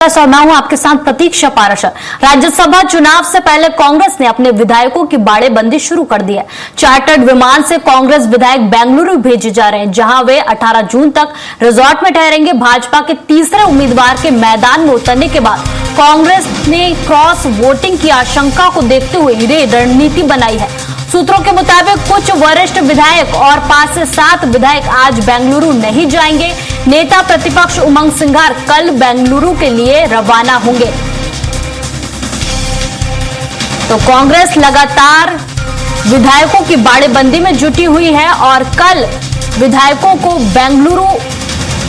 और मैं हूं आपके साथ प्रतीक्षा पाराशर। राज्यसभा चुनाव से पहले कांग्रेस ने अपने विधायकों की बाड़ेबंदी शुरू कर दी है। चार्टर्ड विमान से कांग्रेस विधायक बेंगलुरु भेजे जा रहे हैं, जहां वे 18 जून तक रिजॉर्ट में ठहरेंगे। भाजपा के तीसरे उम्मीदवार के मैदान में उतरने के बाद कांग्रेस ने क्रॉस वोटिंग की आशंका को देखते हुए ये रणनीति बनाई है। सूत्रों के मुताबिक कुछ वरिष्ठ विधायक और 5 से 7 विधायक आज बेंगलुरु नहीं जाएंगे। नेता प्रतिपक्ष उमंग सिंघार कल बेंगलुरु के लिए रवाना होंगे। तो कांग्रेस लगातार विधायकों की बाड़ेबंदी में जुटी हुई है और कल विधायकों को बेंगलुरु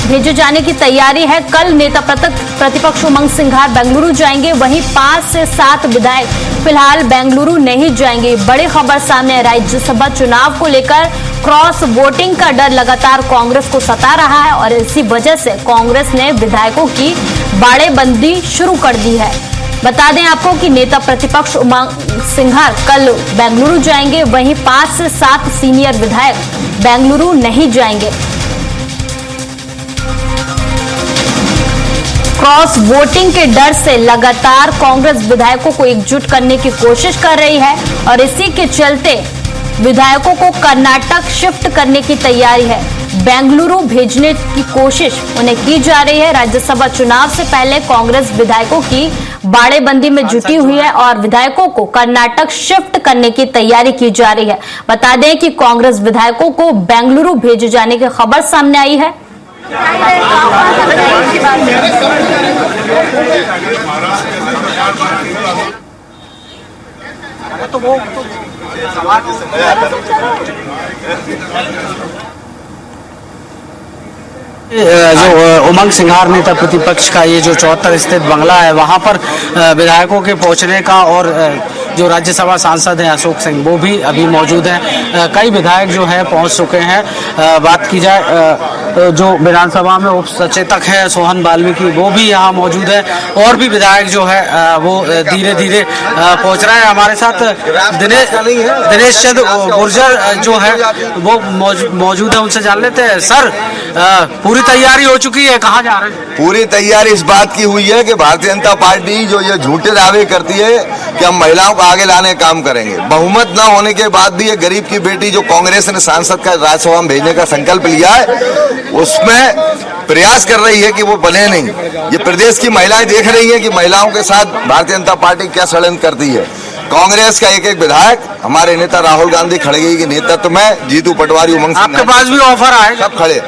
भेजे जाने की तैयारी है। कल नेता प्रतिपक्ष उमंग सिंघार बेंगलुरु जाएंगे, वहीं 5 से 7 विधायक फिलहाल बेंगलुरु नहीं जाएंगे। बड़ी खबर सामने है। राज्यसभा चुनाव को लेकर क्रॉस वोटिंग का डर लगातार कांग्रेस को सता रहा है और इसी वजह से कांग्रेस ने विधायकों की बाड़ेबंदी शुरू कर दी है। बता दें आपको कि नेता प्रतिपक्ष उमंग सिंघार कल बेंगलुरु जाएंगे, वहीं 5 से 7 सीनियर विधायक बेंगलुरु नहीं जाएंगे। क्रॉस वोटिंग के डर से लगातार कांग्रेस विधायकों को एकजुट करने की कोशिश कर रही है और इसी के चलते विधायकों को कर्नाटक शिफ्ट करने की तैयारी है। बेंगलुरु भेजने की कोशिश उन्हें की जा रही है। राज्यसभा चुनाव से पहले कांग्रेस विधायकों की बाड़ेबंदी में जुटी हुई है और विधायकों को कर्नाटक शिफ्ट करने की तैयारी की जा रही है। बता दें कि कांग्रेस विधायकों को बेंगलुरु भेजे जाने की खबर सामने आई है। तो वो जो उमंग सिंघार नेता प्रतिपक्ष का ये जो 74 स्थित बंगला है, वहां पर विधायकों के पहुंचने का और जो राज्यसभा सांसद हैं अशोक सिंह वो भी अभी मौजूद हैं। कई विधायक जो है पहुंच चुके हैं। बात की जाए जो विधानसभा में उप सचेतक है सोहन वाल्मीकि वो भी यहाँ मौजूद है और भी विधायक जो है वो धीरे धीरे पहुंच रहे हैं। हमारे साथ दिनेश चंद्र गुर्जर जो है वो मौजूद है, उनसे जान लेते हैं। सर, पूरी तैयारी हो चुकी है, कहाँ जा रहे हैं? पूरी तैयारी इस बात की हुई है कि भारतीय जनता पार्टी जो ये झूठे दावे करती है कि हम महिलाओं को आगे लाने का काम करेंगे, बहुमत न होने के बाद भी ये गरीब की बेटी जो कांग्रेस ने सांसद का राज्यसभा में भेजने का संकल्प लिया है, उसमें प्रयास कर रही है कि वो बने नहीं। ये प्रदेश की महिलाएं देख रही है कि महिलाओं के साथ भारतीय जनता पार्टी क्या षड्यंत्र करती है। कांग्रेस का एक विधायक हमारे नेता राहुल गांधी खड़गे के नेतृत्व में, जीतू पटवारी, उमंग सिंह, आपके पास भी ऑफर आए, सब खड़े।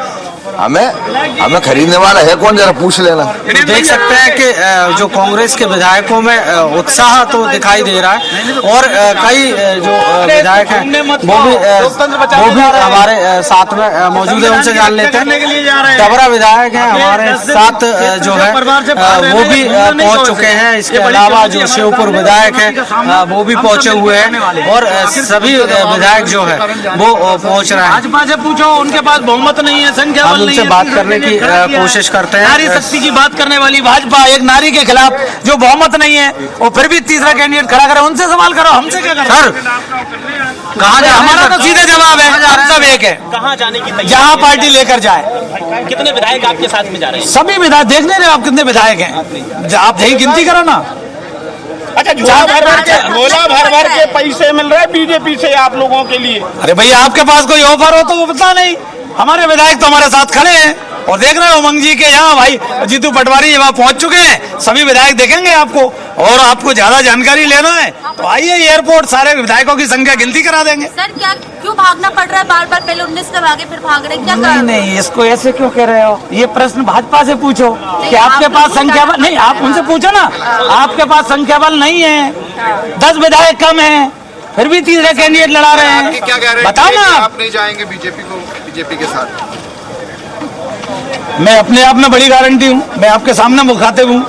हमें खरीदने वाला है कौन, जरा पूछ लेना। तो देख सकते हैं कि जो कांग्रेस के विधायकों में उत्साह तो दिखाई दे रहा है और कई जो विधायक हैं वो भी हमारे साथ में मौजूद है, उनसे जान लेते हैं। डबरा विधायक हैं हमारे साथ जो है वो भी पहुंच चुके हैं। इसके अलावा जो शिवपुर विधायक है वो भी पहुंचे हुए हैं और सभी विधायक जो है वो पहुंच रहे हैं। भाजपा से पूछो, उनके पास बहुमत नहीं है, संख्या उनसे बात करने की कोशिश करते हैं। नारी शक्ति की बात करने वाली भाजपा एक नारी के खिलाफ जो बहुमत नहीं है और फिर भी तीसरा कैंडिडेट खड़ा करे, उनसे सवाल करो, हमसे क्या करो? सर, कहाँ जा? हमारा तो सीधे जवाब है, हम सब एक है। कहाँ जाने की तैयारी? जहाँ पार्टी लेकर जाए। कितने विधायक आपके साथ में जा रहे हैं? सभी विधायक देख नहीं रहे आप कितने विधायक हैं? आप यही गिनती करो ना। अच्छा, झोला भर भर के पैसे मिल रहे बीजेपी से आप लोगों के लिए। अरे भैया, आपके पास कोई ऑफर हो तो वो बता नहीं। हमारे विधायक तो हमारे साथ खड़े हैं और देख रहे हो उमंग जी के यहाँ भाई जीतू पटवारी वहाँ पहुंच चुके हैं। सभी विधायक देखेंगे आपको और आपको ज्यादा जानकारी लेना है तो आइए एयरपोर्ट, सारे विधायकों की संख्या गिनती करा देंगे। सर, क्या क्यों भागना पड़ रहा है बार बार? पहले 19 का भागे फिर भाग रहे, क्या नहीं नहीं, इसको ऐसे क्यों कह रहे हो? ये प्रश्न भाजपा से पूछो कि आपके पास संख्या बल नहीं, आप उनसे पूछो ना। आपके पास संख्या बल नहीं है, 10 विधायक कम है, फिर भी तीसरे कैंडिडेट लड़ा रहे हैं। क्या कह रहे हैं? बताओ ना, आप नहीं जाएंगे बीजेपी के साथ? मैं अपने आप में बड़ी गारंटी हूँ, मैं आपके सामने मुखातिब हूँ।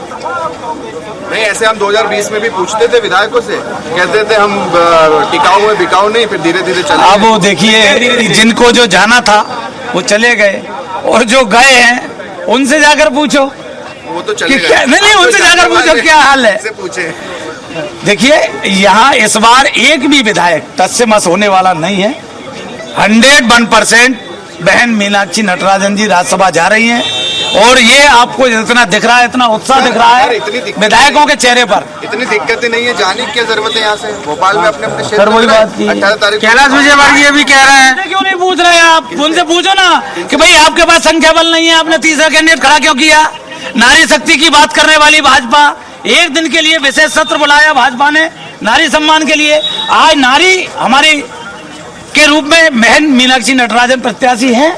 नहीं, ऐसे हम 2020 में भी पूछते थे विधायकों से, कहते थे हम टिकाऊ में बिकाऊ नहीं, फिर धीरे धीरे चले। अब वो देखिए, जिनको जो जाना था वो चले गए और जो गए हैं उनसे जाकर पूछो। वो तो चले गए। नहीं, उनसे जाकर पूछो क्या हाल है। पूछे। देखिए, यहाँ इस बार एक भी विधायक टस से मस होने वाला नहीं है। 101% बहन मीनाक्षी नटराजन जी राज्यसभा जा रही हैं और ये आपको इतना दिख रहा है, इतना उत्साह दिख रहा है विधायकों के चेहरे पर। इतनी दिक्कतें नहीं है, जाने की क्या जरूरत है यहाँ से? भोपाल में अपने अपने सर वही बात की 18 तारीख कैलाश विजयवर्गीय भी कह रहे हैं, क्यों नहीं पूछ रहे आप? उनसे पूछो ना कि भाई आपके पास संख्या बल नहीं है, आपने तीसरा कैंडिडेट खड़ा क्यों किया? नारी शक्ति की बात करने वाली भाजपा, एक दिन के लिए विशेष सत्र बुलाया भाजपा ने नारी सम्मान के लिए। आज नारी हमारी के रूप में महन मीनाक्षी नटराजन प्रत्याशी हैं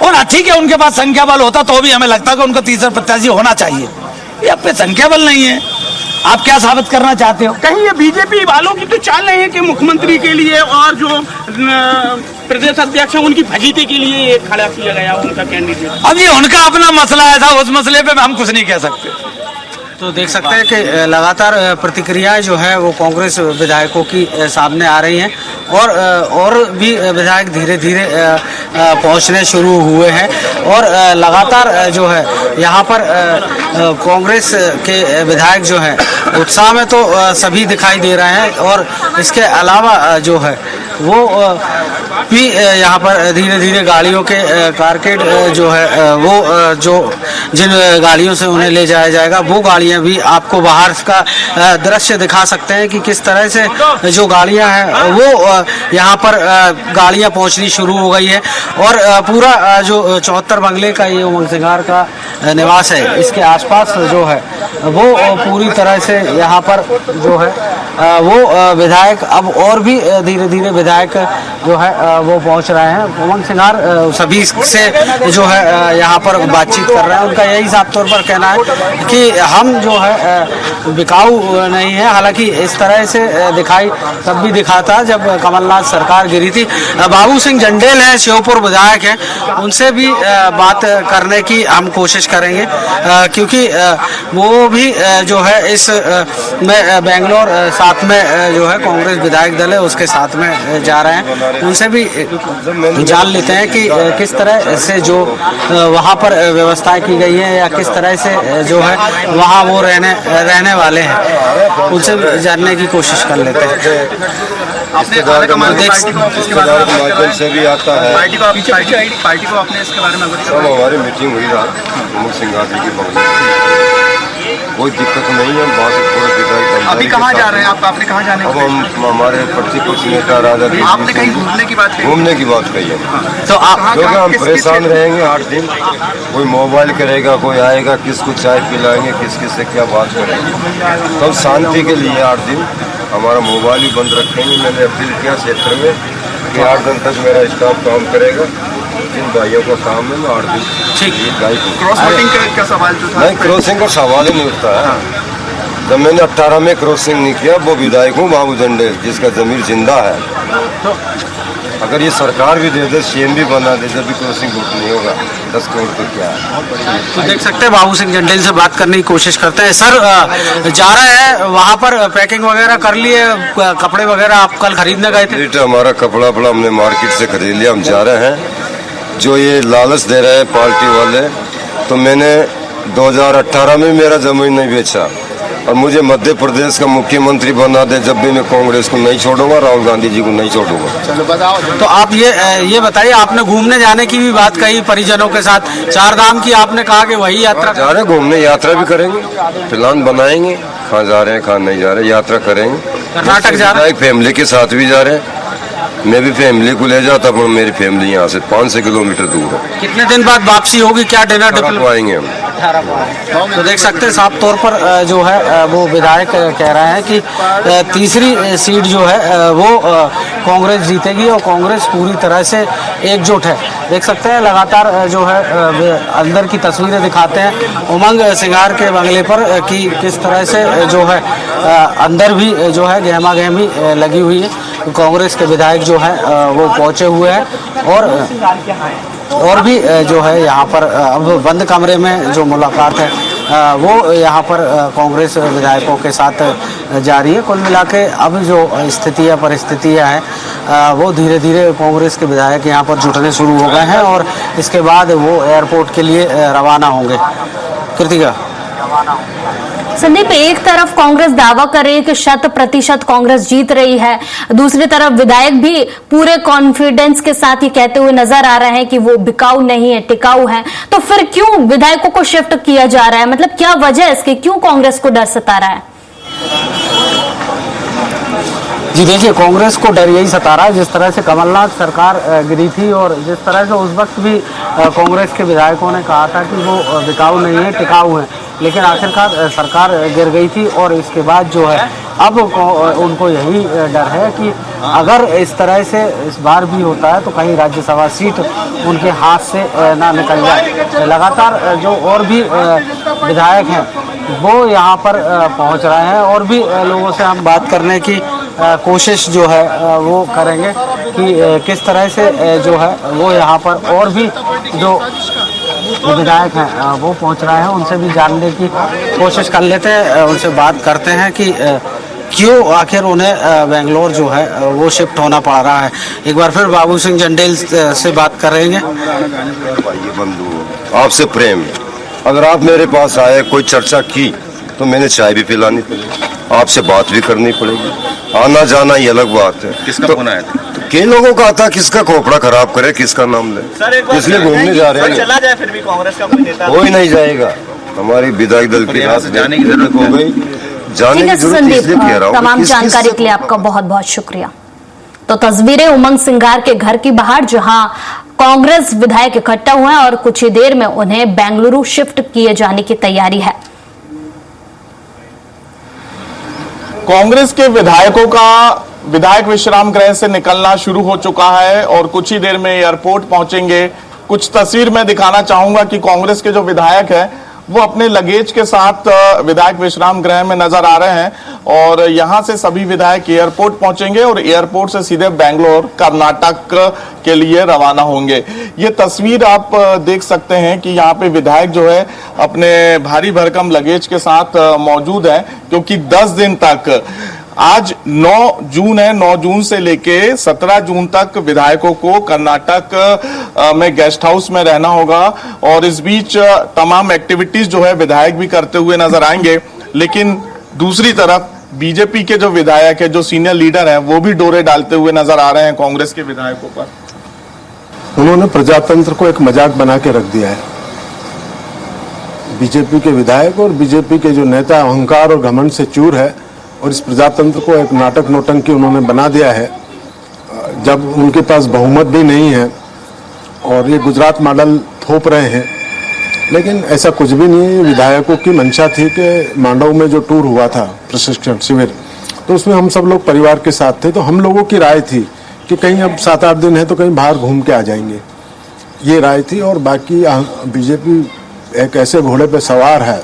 और ठीक है उनके पास संख्या बल होता तो भी हमें लगता है कि उनका तीसरा प्रत्याशी होना चाहिए। ये अब पे संख्या बल नहीं है, आप क्या साबित करना चाहते हो? कहीं ये बीजेपी वालों की तो चाल नहीं है कि मुख्यमंत्री के लिए और जो प्रदेश अध्यक्ष है उनकी फजीती के लिए ये खड़ा किया गया उनका कैंडिडेट। अब ये उनका अपना मसला है था, उस मसले पे हम कुछ नहीं कह सकते। तो देख सकते हैं कि लगातार प्रतिक्रियाएं जो है वो कांग्रेस विधायकों की सामने आ रही हैं और भी विधायक धीरे धीरे पहुंचने शुरू हुए हैं और लगातार जो है यहाँ पर कांग्रेस के विधायक जो है उत्साह में तो सभी दिखाई दे रहे हैं और इसके अलावा जो है वो भी यहाँ पर धीरे धीरे गाड़ियों के कारकेड जो है वो जो जिन गाड़ियों से उन्हें ले जाया जाएगा वो गाड़ियाँ भी आपको बाहर का दृश्य दिखा सकते हैं कि किस तरह से जो गाड़ियाँ हैं वो यहाँ पर गाड़ियाँ पहुँचनी शुरू हो गई है और पूरा जो 74 बंगले का ये उमंग सिंघार का निवास है इसके आसपास जो है वो पूरी तरह से यहाँ पर जो है वो विधायक अब और भी धीरे धीरे विधायक जो है वो पहुंच रहे हैं। उमंग सिंघार सभी से जो है यहाँ पर बातचीत कर रहे हैं। उनका यही साफ तौर पर कहना है कि हम जो है बिकाऊ नहीं है, हालांकि इस तरह से दिखाई तब भी दिखा था जब कमलनाथ सरकार गिरी थी। बाबू सिंह जंडेल हैं, श्योपुर विधायक हैं, उनसे भी बात करने की हम कोशिश करेंगे क्योंकि वो भी जो है इस में बेंगलोर साथ में जो है कांग्रेस विधायक दल है उसके साथ में जा रहे हैं। उनसे भी जान लेते हैं कि किस तरह से जो वहाँ पर व्यवस्थाएं की गई है या किस तरह से जो है वहाँ वो रहने वाले हैं, उनसे जानने की कोशिश कर लेते हैं। आपने माध्यम से भी आता है पार्टी को आपने इसके बारे में सब हमारी मीटिंग हुई रात उमंग सिंघार जी की बगल कोई दिक्कत नहीं है। अभी कहाँ जा रहे हैं आप? आपने कहाँ जाने? अब हम हमारे प्रतिपक्ष नेता राजा आपने कहीं घूमने की बात कही है तो आप क्योंकि हम परेशान रहेंगे 8 दिन। कोई मोबाइल करेगा, कोई आएगा, किसको चाय पिलाएंगे, किस से क्या बात करेंगे। तो शांति के लिए 8 दिन हमारा मोबाइल भी बंद रखेंगे। मैंने अपील किया क्षेत्र में कि 8 दिन तक मेरा स्टाफ काम करेगा। जिन भाइयों का काम है मैं 8 दिन ठीक क्रॉस वोटिंग का सवाल जो था नहीं, क्रॉसिंग का सवाल ही नहीं उठता है। जब मैंने 18 में क्रॉसिंग नहीं किया, वो विधायक हूँ बाबू जंडेल जिसका जमीर जिंदा है। तो अगर ये सरकार भी दे दे, सीएम भी बना दे, जब भी क्रॉसिंग वोट नहीं होगा 10 करोड़ तो क्या है। तो देख सकते हैं बाबू सिंह जंडेल से बात करने की कोशिश करते हैं। सर जा रहे हैं वहाँ पर, पैकिंग वगैरह कर लिए, कपड़े वगैरह आप कल खरीदने गए थे? हमारा कपड़ा वपड़ा हमने मार्केट से खरीद लिया, हम जा रहे हैं। जो ये लालच दे रहे हैं पार्टी वाले, तो मैंने 2018 में मेरा जमीन नहीं बेचा और मुझे मध्य प्रदेश का मुख्यमंत्री बना दे, जब भी मैं कांग्रेस को नहीं छोड़ूंगा, राहुल गांधी जी को नहीं छोड़ूंगा। चलो बताओ। तो आप ये बताइए, आपने घूमने जाने की भी बात कही परिजनों के साथ, 4 धाम की आपने कहा कि वही यात्रा जा रहे हैं, घूमने यात्रा भी करेंगे, प्लान बनाएंगे, कहाँ जा रहे हैं कहाँ नहीं जा रहे, यात्रा करेंगे। कर्नाटक जा रहे हैं, फैमिली के साथ भी जा रहे हैं। मैं भी फैमिली को ले जाता हूँ, मेरी फैमिली यहाँ से 500 किलोमीटर दूर है। कितने दिन बाद वापसी होगी? क्या डिनर आएंगे हम? तो देख सकते हैं साफ तौर पर जो है वो विधायक कह रहे हैं कि तीसरी सीट जो है वो कांग्रेस जीतेगी और कांग्रेस पूरी तरह से एकजुट है। देख सकते हैं लगातार जो है अंदर की तस्वीरें दिखाते हैं उमंग सिंघार के बंगले पर कि किस तरह से जो है अंदर भी जो है गहमा गहमी लगी हुई है। कांग्रेस के विधायक जो है वो पहुंचे हुए हैं और भी जो है यहाँ पर अब बंद कमरे में जो मुलाकात है वो यहाँ पर कांग्रेस विधायकों के साथ जारी है। कुल मिला के अब जो स्थितियाँ परिस्थितियाँ हैं वो धीरे धीरे कांग्रेस के विधायक यहाँ पर जुटने शुरू हो गए हैं और इसके बाद वो एयरपोर्ट के लिए रवाना होंगे। कृतिका। संदीप, एक तरफ कांग्रेस दावा कर रही है कि 100% कांग्रेस जीत रही है, दूसरी तरफ विधायक भी पूरे कॉन्फिडेंस के साथ ये कहते हुए नजर आ रहे हैं कि वो बिकाऊ नहीं है, टिकाऊ है। तो फिर क्यों विधायकों को शिफ्ट किया जा रहा है? मतलब क्या वजह है इसकी, क्यों कांग्रेस को डर सता रहा है? जी देखिए, कांग्रेस को डर यही सता रहा है, जिस तरह से कमलनाथ सरकार गिरी थी और जिस तरह से उस वक्त भी कांग्रेस के विधायकों ने कहा था कि वो बिकाऊ नहीं है, टिकाऊ है, लेकिन आखिरकार सरकार गिर गई थी। और इसके बाद जो है अब उनको यही डर है कि अगर इस तरह से इस बार भी होता है तो कहीं राज्यसभा सीट उनके हाथ से ना निकल जाए। लगातार जो और भी विधायक हैं वो यहाँ पर पहुँच रहे हैं और भी लोगों से हम बात करने की कोशिश जो है वो करेंगे कि किस तरह से जो है वो यहाँ पर और भी जो विधायक हैं वो पहुँच रहे हैं, उनसे भी जानने की कोशिश कर लेते हैं, उनसे बात करते हैं कि क्यों आखिर उन्हें बेंगलोर जो है वो शिफ्ट होना पड़ रहा है। एक बार फिर बाबू सिंह चंडेल से बात करेंगे। बंधु, आपसे प्रेम है, अगर आप मेरे पास आए, कोई चर्चा की तो मैंने चाय भी पिलानी पड़ेगी, आपसे बात भी करनी पड़ेगी। आना जाना ये अलग बात है। किसका फोन आया था? कई लोगों का आता, किसका खोपड़ा खराब करे, किसका नाम ले, इसलिए घूमने जा रहे हैं। चला जाए फिर भी कांग्रेस का कोई नेता कोई नहीं जाएगा, हमारी विधायक दल की रात जाने की जरूरत हो गई, जाने की जरूरत इसलिए कह रहा हूँ। तमाम जानकारी के लिए आपका बहुत बहुत शुक्रिया। तो तस्वीरें उमंग सिंघार के घर की बाहर, जहां कांग्रेस विधायक इकट्ठा हुए हैं और कुछ ही देर में उन्हें बेंगलुरु शिफ्ट किए जाने की तैयारी है। कांग्रेस के विधायकों का विधायक विश्राम गृह से निकलना शुरू हो चुका है और कुछ ही देर में एयरपोर्ट पहुंचेंगे। कुछ तस्वीर मैं दिखाना चाहूंगा कि कांग्रेस के जो विधायक हैं वो अपने लगेज के साथ विधायक विश्राम गृह में नजर आ रहे हैं और यहां से सभी विधायक एयरपोर्ट पहुंचेंगे और एयरपोर्ट से सीधे बेंगलोर कर्नाटक के लिए रवाना होंगे। ये तस्वीर आप देख सकते हैं कि यहाँ पे विधायक जो है अपने भारी भरकम लगेज के साथ मौजूद है, क्योंकि 10 दिन तक, आज 9 जून है, 9 जून से लेके 17 जून तक विधायकों को कर्नाटक में गेस्ट हाउस में रहना होगा और इस बीच तमाम एक्टिविटीज जो है विधायक भी करते हुए नजर आएंगे। लेकिन दूसरी तरफ बीजेपी के जो विधायक है, जो सीनियर लीडर हैं, वो भी डोरे डालते हुए नजर आ रहे हैं कांग्रेस के विधायकों पर। उन्होंने प्रजातंत्र को एक मजाक बना के रख दिया है। बीजेपी के विधायक और बीजेपी के जो नेता अहंकार और घमंड से चूर है और इस प्रजातंत्र को एक नाटक नौटंकी उन्होंने बना दिया है, जब उनके पास बहुमत भी नहीं है और ये गुजरात मॉडल थोप रहे हैं। लेकिन ऐसा कुछ भी नहीं है। विधायकों की मंशा थी कि मांडव में जो टूर हुआ था प्रशिक्षण शिविर, तो उसमें हम सब लोग परिवार के साथ थे, तो हम लोगों की राय थी कि कहीं अब 7-8 दिन है तो कहीं बाहर घूम के आ जाएंगे, ये राय थी। और बाकी बीजेपी एक ऐसे घोड़े पे सवार है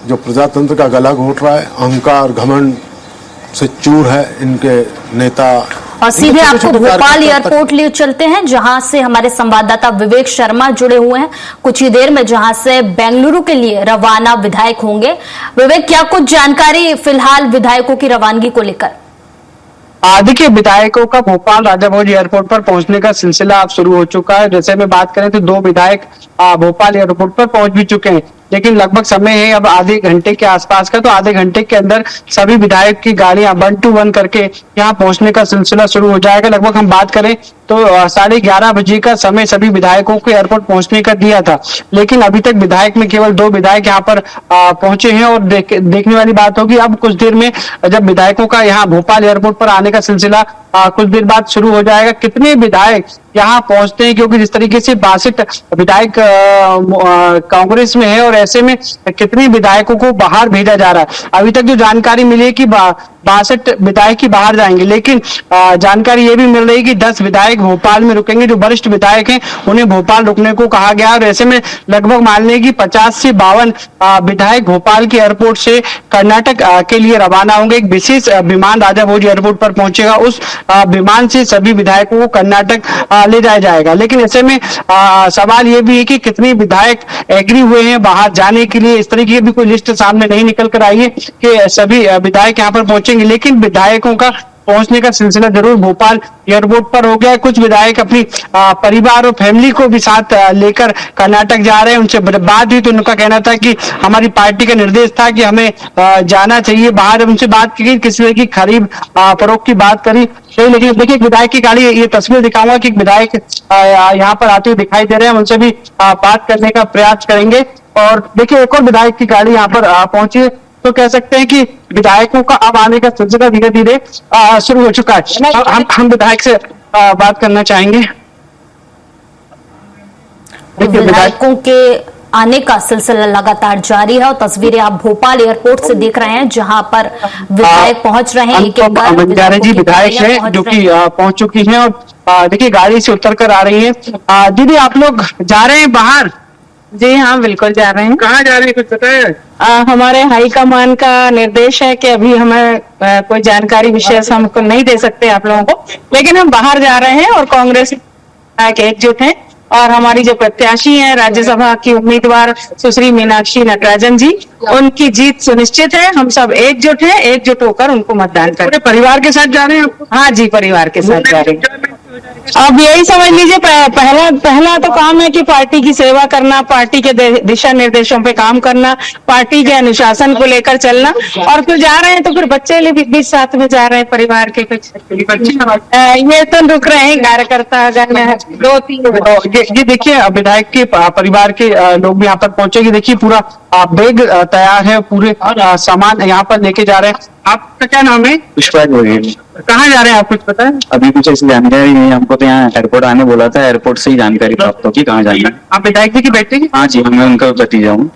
जो प्रजातंत्र का गला घोट रहा है, अहंकार घमंड से चूर है इनके नेता। और सीधे आपको भोपाल एयरपोर्ट लिए चलते हैं, जहां से हमारे संवाददाता विवेक शर्मा जुड़े हुए हैं कुछ ही देर में, जहां से बेंगलुरु के लिए रवाना विधायक होंगे। विवेक, क्या कुछ जानकारी फिलहाल विधायकों की रवानगी को लेकर? देखिए, विधायकों का भोपाल राजा भोज एयरपोर्ट पर पहुंचने का सिलसिला अब शुरू हो चुका है। जैसे में बात करें तो 2 विधायक भोपाल एयरपोर्ट पर पहुंच भी चुके हैं, लेकिन लगभग समय है अब आधे घंटे के आसपास का, तो आधे घंटे के अंदर सभी विधायक की गाड़ियां 1 to 1 करके यहां पहुंचने का सिलसिला शुरू हो जाएगा। लगभग हम बात करें तो 11:30 बजे का समय सभी विधायकों को एयरपोर्ट पहुंचने का दिया था, लेकिन अभी तक विधायक में केवल 2 विधायक यहाँ पर पहुंचे हैं। और देखने वाली बात होगी अब कुछ देर में जब विधायकों का यहाँ भोपाल एयरपोर्ट पर आने का सिलसिला कुछ देर बाद शुरू हो जाएगा, कितने विधायक यहाँ पहुंचते हैं, क्योंकि जिस तरीके से 62 विधायक कांग्रेस में है और ऐसे में कितने विधायकों को बाहर भेजा जा रहा है। अभी तक जो जानकारी मिली है कि 62 विधायक ही बाहर जाएंगे, लेकिन जानकारी ये भी मिल रही है कि 10 विधायक भोपाल में रुकेंगे। जो वरिष्ठ विधायक हैं उन्हें भोपाल रुकने को कहा गया और ऐसे में लगभग मान लें कि 50 से 52 विधायक भोपाल के एयरपोर्ट से कर्नाटक के लिए रवाना होंगे। एक विशेष विमान राजा भोज एयरपोर्ट पर पहुंचेगा, उस विमान से सभी विधायकों को कर्नाटक ले जाया जाएगा। लेकिन ऐसे में सवाल ये भी है कि कितने विधायक एग्री हुए हैं बाहर जाने के लिए। इस तरीके की भी कोई लिस्ट सामने नहीं निकल कर आई है कि सभी विधायक यहाँ पर पहुंचेंगे, लेकिन विधायकों का पहुंचने का सिलसिला जरूर भोपाल एयरपोर्ट पर हो गया है। कुछ विधायक अपनी परिवार और फैमिली को भी साथ लेकर कर्नाटक जा रहे हैं। उनसे बात हुई तो उनका कहना था कि हमारी पार्टी का निर्देश था कि हमें जाना चाहिए बाहर। उनसे बात की, किसी तरह की खरीद फरोख्त की बात करी, लेकिन देखिए एक विधायक की गाड़ी, ये तस्वीर दिखाऊंगा कि एक विधायक यहाँ पर आते हुए दिखाई दे रहे हैं। उनसे भी बात करने का प्रयास करेंगे। और देखिए एक और विधायक की गाड़ी यहाँ पर पहुंची है, तो कह सकते हैं कि विधायकों का अब आने का सिलसिला धीरे धीरे शुरू हो चुका है। हम विधायक से बात करना चाहेंगे। देखिए विधायकों के आने का सिलसिला लगातार जारी है और तस्वीरें आप भोपाल एयरपोर्ट से देख रहे हैं, जहां पर विधायक पहुंच रहे हैं। बंजारे जी विधायक हैं जो कि पहुंच चुकी हैं और देखिए गाड़ी से उतर कर आ रही है। दीदी आप लोग जा रहे हैं बाहर? जी हाँ, बिल्कुल जा रहे हैं। कहाँ जा रहे हैं, कुछ पता है? हमारे हाईकमान का निर्देश है कि अभी हमें कोई जानकारी विशेष हमको नहीं दे सकते आप लोगों को, लेकिन हम बाहर जा रहे हैं और कांग्रेस एकजुट हैं। और हमारी जो प्रत्याशी हैं राज्यसभा की उम्मीदवार सुश्री मीनाक्षी नटराजन जी, उनकी जीत सुनिश्चित है। हम सब एकजुट हैं, एकजुट होकर उनको मतदान करें। परिवार के साथ जा रहे हैं? हाँ जी, परिवार के साथ जा रहे हैं। अब यही समझ लीजिए पहला तो काम है कि पार्टी की सेवा करना, पार्टी के दिशा निर्देशों पे काम करना, पार्टी के अनुशासन को लेकर चलना। और फिर जा रहे हैं तो फिर बच्चे भी साथ में जा रहे हैं, परिवार के कुछ ये तो रुक रहे हैं कार्यकर्ता अगर 2-3। ये देखिए विधायक के परिवार के लोग भी यहाँ पर पहुंचेंगे। देखिए पूरा बैग तैयार है, पूरे सामान यहाँ पर लेके जा रहे हैं। आपका क्या नाम है? पुष्पराज वगैरह। कहाँ जा रहे हैं आप, कुछ पता है? अभी कुछ ऐसी जानकारी नहीं, हमको तो यहाँ एयरपोर्ट आने बोला था, एयरपोर्ट से ही जानकारी प्राप्त होगी कहाँ जाना है। आप विधायक जी की बेटे हैं? हाँ जी, मैं उनका भतीजा हूँ।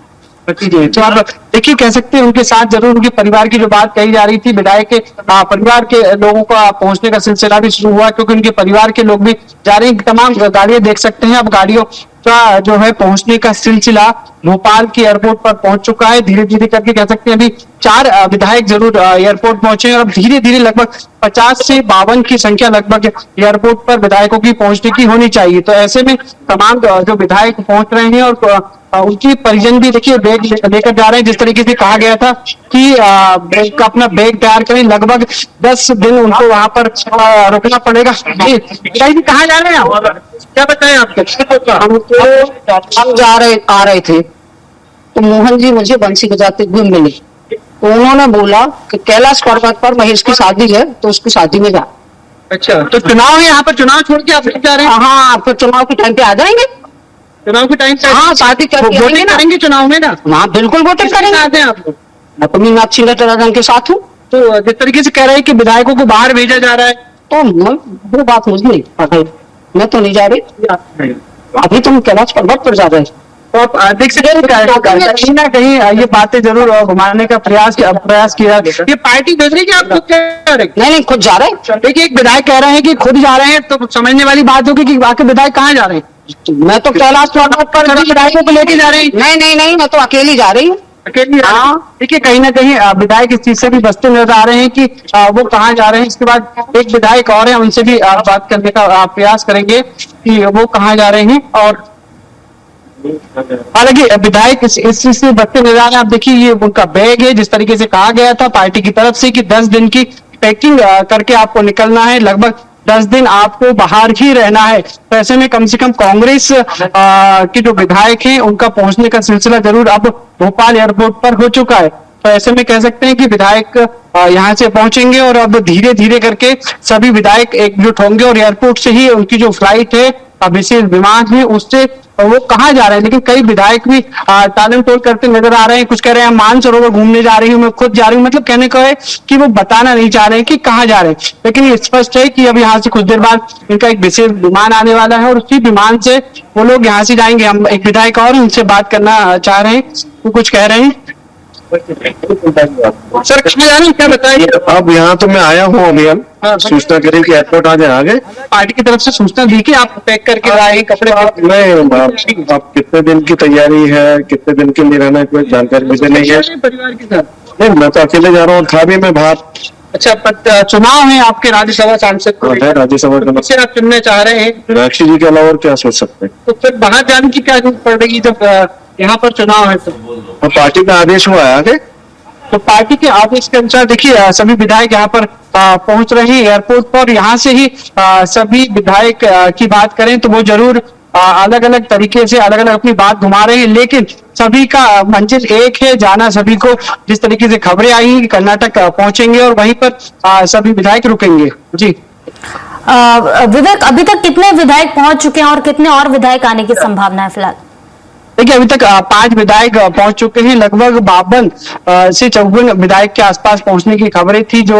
तो आप देखिए कह सकते हैं उनके साथ जरूर उनके परिवार की जो बात कही जा रही थी, विधायक के परिवार के लोगों का पहुंचने का सिलसिला भी शुरू हुआ, क्योंकि उनके परिवार के लोग भी जा रहे हैं। तमाम गाड़ियां देख सकते हैं, अब गाड़ियों का जो है पहुंचने का सिलसिला भोपाल के एयरपोर्ट पर पहुंच चुका है। धीरे धीरे करके कह सकते हैं अभी 4 विधायक जरूर एयरपोर्ट पहुंचे हैं और अब धीरे धीरे लगभग 50 से 52 की संख्या लगभग एयरपोर्ट पर विधायकों की पहुंचने की होनी चाहिए। तो ऐसे में तमाम जो विधायक पहुंच रहे हैं और उनकी परिजन भी देखिए बैग लेकर जा रहे हैं। जिस तरीके से कहा गया था कि अपना बैग तैयार करें, लगभग 10 दिन उनको वहां पर रुकना पड़ेगा। कहाँ जा रहे हैं आप, क्या बताएं आपको? हम आ रहे थे तो मोहन जी मुझे बंसी बजाते हुए मिले, तो उन्होंने बोला कि कैलाश पर्वत पर महेश की शादी है तो उसकी शादी में जा। अच्छा, तो चुनाव है यहाँ पर, चुनाव छोड़ के आप जा रहे हैं? हाँ, फिर चुनाव के टाइम पे आ जाएंगे। चुनाव के टाइम पे? हाँ, शादी वोटिंग करेंगे चुनाव में ना? हाँ बिल्कुल वोटिंग करेंगे। आप लोग? मैं तो मीनाक्षी नटराजन के साथ हूँ। तो जिस तरीके से कह रहे हैं कि विधायकों को बाहर भेजा जा रहा है, तो वो बात मुझे नहीं पता है, मैं तो नहीं जा रही। अभी तुम कैलाश पर्वत पर जा रहे हैं। तो आप देख सकते हैं कहीं ना कहीं ये बातें जरूर घुमाने का प्रयास किया। ये पार्टी भेज रही है आप खुद कह रहे? नहीं, खुद जा रहे हैं। देखिए एक विधायक कह रहे हैं कि खुद जा रहे हैं, तो समझने वाली बात होगी कि बाकी विधायक कहाँ जा रहे हैं। मैं तो कैलाश पर्वत पर विधायकों को लेके जा रहे हैं? नहीं, मैं तो अकेली जा रही हूँ। अकेली? हाँ। देखिए कहीं ना कहीं विधायक इस चीज से भी बचते नजर आ रहे हैं कि वो कहाँ जा रहे हैं। इसके बाद एक विधायक और है, उनसे भी बात करने का प्रयास करेंगे कि वो कहाँ जा रहे हैं। और हालांकि विधायक इस चीज से बचते नजर आ रहे हैं। आप देखिए ये उनका बैग है, जिस तरीके से कहा गया था पार्टी की तरफ से कि 10 दिन की पैकिंग करके आपको निकलना है, लगभग 10 दिन आपको बाहर ही रहना है। तो ऐसे में कम से कम कांग्रेस के जो विधायक हैं उनका पहुंचने का सिलसिला जरूर अब भोपाल एयरपोर्ट पर हो चुका है। तो ऐसे में कह सकते हैं कि विधायक यहाँ से पहुंचेंगे और अब धीरे धीरे करके सभी विधायक एकजुट होंगे और एयरपोर्ट से ही उनकी जो फ्लाइट है, विशेष विमान है, उससे वो कहाँ जा रहे हैं। लेकिन कई विधायक भी तालम तोड़ करते नजर आ रहे हैं। कुछ कह रहे हैं मानसरोवर घूमने जा रही हूँ, मैं खुद जा रही हूँ, मतलब कहने को है कि वो बताना नहीं चाह रहे हैं कि कहाँ जा रहे हैं। लेकिन ये स्पष्ट है कि अब यहाँ से कुछ देर बाद इनका एक विशेष विमान आने वाला है और उसी विमान से वो लोग यहाँ से जाएंगे। हम एक विधायक और उनसे बात करना चाह रहे हैं, वो कुछ कह रहे हैं। सर कहाँ जा रहे हैं, क्या बताइए? अब यहाँ तो मैं आया हूँ अभी, हम सूचना करें कि एयरपोर्ट आ गए। पार्टी की तरफ से सूचना दी कि आप पैक करके लाए कपड़े? नहीं, आप कितने दिन की तैयारी है, कितने दिन के लिए रहना है, कोई जानकारी मुझे नहीं है। परिवार के साथ? नहीं, मैं तो अकेले जा रहा हूँ, था भी मैं बाहर। अच्छा, चुनाव है आपके राज्यसभा सांसद को? राज्यसभा किसे आप चुनने चाह रहे हैं? मीनाक्षी जी के अलावा और क्या सोच सकते हैं? तो फिर बाहर जाने की क्या जरूरत पड़ेगी जब यहाँ पर चुनाव है? तो पार्टी का आदेश हुआ है आगे। तो पार्टी के आदेश के अनुसार देखिए सभी विधायक यहाँ पर पहुंच रहे हैं एयरपोर्ट पर। यहाँ से ही सभी विधायक की बात करें तो वो जरूर अलग अलग तरीके से अलग अलग अपनी बात घुमा रहे हैं, लेकिन सभी का मंजिल एक है, जाना सभी को। जिस तरीके से खबरें आई हैं कि कर्नाटक पहुंचेंगे और वहीं पर सभी विधायक रुकेंगे। जी विवेक, अभी तक कितने विधायक पहुंच चुके हैं और कितने और विधायक आने की संभावना है फिलहाल? देखिए, अभी तक 5 विधायक पहुंच चुके हैं। लगभग 52 से 54 विधायक के आसपास पहुंचने की खबरें थी जो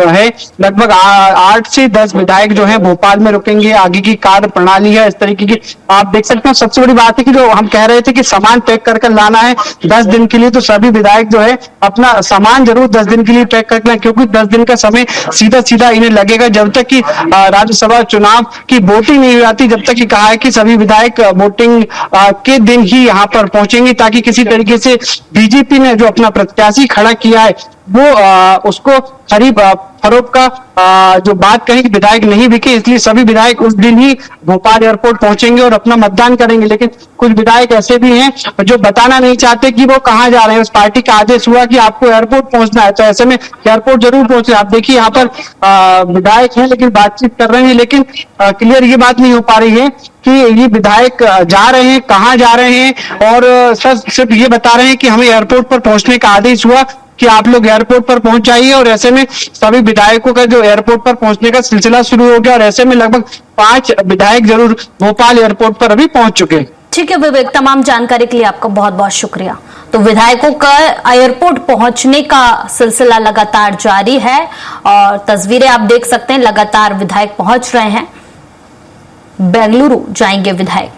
है। लगभग 8 से 10 विधायक जो है भोपाल में रुकेंगे। आगे की कार्य प्रणाली है इस तरीके की आप देख सकते हैं। सबसे बड़ी बात है कि जो हम कह रहे थे कि सामान पैक कर लाना है 10 दिन के लिए, तो सभी विधायक जो है अपना सामान जरूर 10 दिन के लिए पैक करके लाए, क्योंकि 10 दिन का समय सीधा सीधा इन्हें लगेगा जब तक कि राज्यसभा चुनाव की वोटिंग नहीं हो जाती। जब तक कि कहा है कि सभी विधायक वोटिंग के दिन ही यहाँ पर पहुंचेंगे, ताकि किसी तरीके से बीजेपी ने जो अपना प्रत्याशी खड़ा किया है वो उसको खरीद फरोख्त का जो बात कही कि विधायक नहीं बिके, इसलिए सभी विधायक उस दिन ही भोपाल एयरपोर्ट पहुंचेंगे और अपना मतदान करेंगे। लेकिन कुछ विधायक ऐसे भी हैं जो बताना नहीं चाहते कि वो कहां जा रहे हैं। उस पार्टी का आदेश हुआ कि आपको एयरपोर्ट पहुंचना है, तो ऐसे में एयरपोर्ट जरूर पहुंचे। आप देखिए यहाँ पर विधायक हैं लेकिन बातचीत कर रहे हैं, लेकिन क्लियर ये बात नहीं हो पा रही है कि ये विधायक जा रहे हैं, कहां जा रहे हैं। और सिर्फ ये बता रहे हैं कि हमें एयरपोर्ट पर पहुंचने का आदेश हुआ कि आप लोग एयरपोर्ट पर पहुंच जाइए। और ऐसे में सभी विधायकों का जो एयरपोर्ट पर पहुंचने का सिलसिला शुरू हो गया और ऐसे में लगभग 5 विधायक जरूर भोपाल एयरपोर्ट पर अभी पहुंच चुके हैं। ठीक है विवेक, तमाम जानकारी के लिए आपका बहुत बहुत शुक्रिया। तो विधायकों का एयरपोर्ट पहुंचने का सिलसिला लगातार जारी है और तस्वीरें आप देख सकते हैं, लगातार विधायक पहुंच रहे हैं। बेंगलुरु जाएंगे विधायक।